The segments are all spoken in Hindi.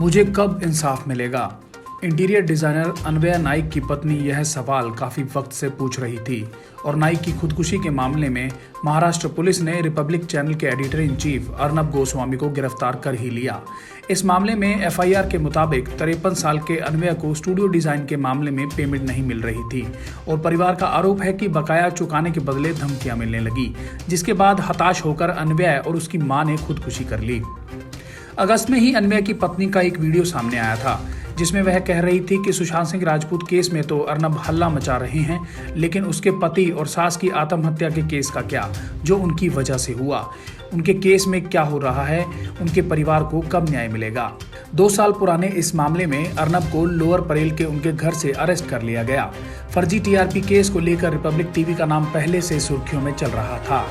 मुझे कब इंसाफ मिलेगा? इंटीरियर डिजाइनर अन्वया नाइक की पत्नी यह सवाल काफी वक्त से पूछ रही थी और नाइक की खुदकुशी के मामले में महाराष्ट्र पुलिस ने रिपब्लिक चैनल के editor in chief Arnab Goswami को गिरफ्तार कर ही लिया। इस मामले में एफआईआर के मुताबिक 53 साल के अन्वया को स्टूडियो डिजाइन के मामले में पेमेंट नहीं मिल रही थी और परिवार का आरोप है कि बकाया चुकाने के बदले धमकियां मिलने लगी, जिसके बाद हताश होकर अन्वया और उसकी मां ने खुदकुशी कर ली। अगस्त में ही अन्वया की पत्नी का एक वीडियो सामने आया था जिसमें वह कह रही थी कि सुशांत सिंह राजपूत केस में तो अर्नब हल्ला मचा रहे हैं, लेकिन उसके पति और सास की आत्महत्या के केस का क्या, जो उनकी वजह से हुआ। उनके केस में क्या हो रहा है, उनके परिवार को कब न्याय मिलेगा। 2 साल पुराने इस मामले में अर्नब को लोअर परेल के उनके घर से अरेस्ट कर लिया गया। फर्जी टीआरपी केस को लेकर रिपब्लिक टीवी का नाम पहले से सुर्खियों में चल रहा था।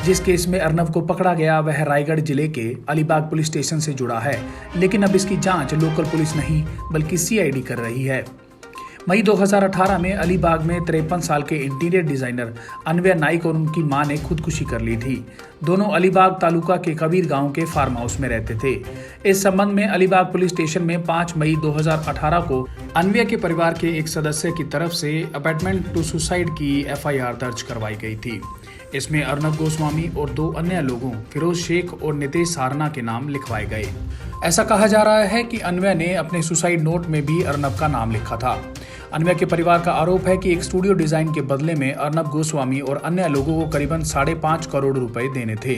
जिस केस में अर्नब को पकड़ा गया वह रायगढ़ जिले के अलीबाग पुलिस स्टेशन से जुड़ा है, लेकिन अब इसकी जांच लोकल पुलिस नहीं बल्कि सीआईडी कर रही है। मई 2018 में अलीबाग में 53 साल के इंटीरियर डिजाइनर अन्वया नाइक और उनकी मां ने खुदकुशी कर ली थी। दोनों अलीबाग तालुका के कबीर गांव के फार्म हाउस में रहते थे। इस संबंध में अलीबाग पुलिस स्टेशन में 5 मई 2018 को अन्वया के परिवार के एक सदस्य की तरफ से अपेटमेंट टू सुसाइड की एफआईआर दर्ज करवाई गई थी। इसमें अर्नब गोस्वामी और 2 अन्य लोगों फिरोज शेख और नितेश सारना के नाम लिखवाए गए। ऐसा कहा जा रहा है कि अन्वया ने अपने सुसाइड नोट में भी अर्नब का नाम लिखा था। अन्वया के परिवार का आरोप है कि एक स्टूडियो डिजाइन के बदले में अर्नब गोस्वामी और अन्य लोगों को करीबन 5.5 करोड़ रुपए देने थे।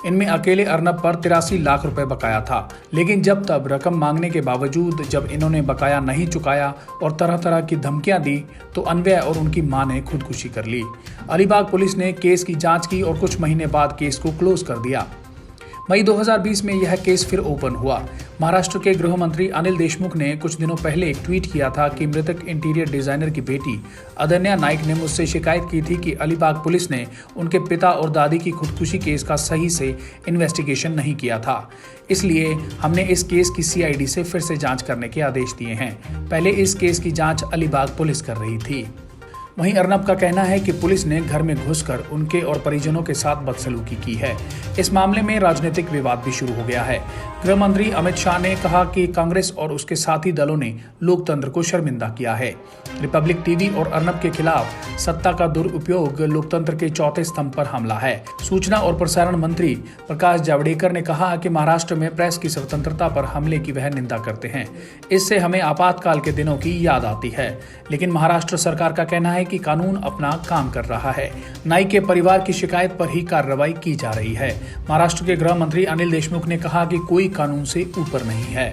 इनमें अकेले अर्नब पर 83 लाख रुपए बकाया था, लेकिन जब तब रकम मांगने के बावजूद जब इन्होंने बकाया नहीं चुकाया और तरह तरह की धमकियां दी तो अन्वया और उनकी मां ने खुदकुशी कर ली। अलीबाग पुलिस ने केस की जांच की और कुछ महीने बाद केस को क्लोज कर दिया। मई 2020 में यह केस फिर ओपन हुआ। महाराष्ट्र के गृह मंत्री अनिल देशमुख ने कुछ दिनों पहले एक ट्वीट किया था कि मृतक इंटीरियर डिजाइनर की बेटी अदन्या नाइक ने मुझसे शिकायत की थी कि अलीबाग पुलिस ने उनके पिता और दादी की खुदकुशी केस का सही से इन्वेस्टिगेशन नहीं किया था, इसलिए हमने इस केस की सीआईडी से फिर से जांच करने के आदेश दिए हैं। पहले इस केस की जांच अलीबाग पुलिस कर रही थी। वहीं अर्नब का कहना है कि पुलिस ने घर में घुसकर उनके और परिजनों के साथ बदसलूकी की है। इस मामले में राजनीतिक विवाद भी शुरू हो गया है। गृह मंत्री अमित शाह ने कहा कि कांग्रेस और उसके साथी दलों ने लोकतंत्र को शर्मिंदा किया है। रिपब्लिक टीवी और अर्नब के खिलाफ सत्ता का दुरुपयोग लोकतंत्र के चौथे स्तंभ पर हमला है। सूचना और प्रसारण मंत्री प्रकाश जावड़ेकर ने कहा कि महाराष्ट्र में प्रेस की स्वतंत्रता पर हमले की वह निंदा करते हैं। इससे हमें आपातकाल के दिनों की याद आती है, लेकिन महाराष्ट्र सरकार का कहना है कि कानून अपना काम कर रहा है। नाइक के परिवार की शिकायत पर ही कार्रवाई की जा रही है। महाराष्ट्र के गृह मंत्री अनिल देशमुख ने कहा कि कोई कानून से ऊपर नहीं है।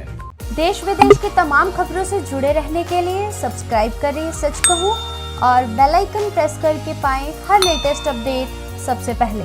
देश विदेश की तमाम खबरों से जुड़े रहने के लिए सब्सक्राइब करें सच कहूं और बेल आइकन प्रेस करके पाएं हर लेटेस्ट अपडेट सबसे पहले।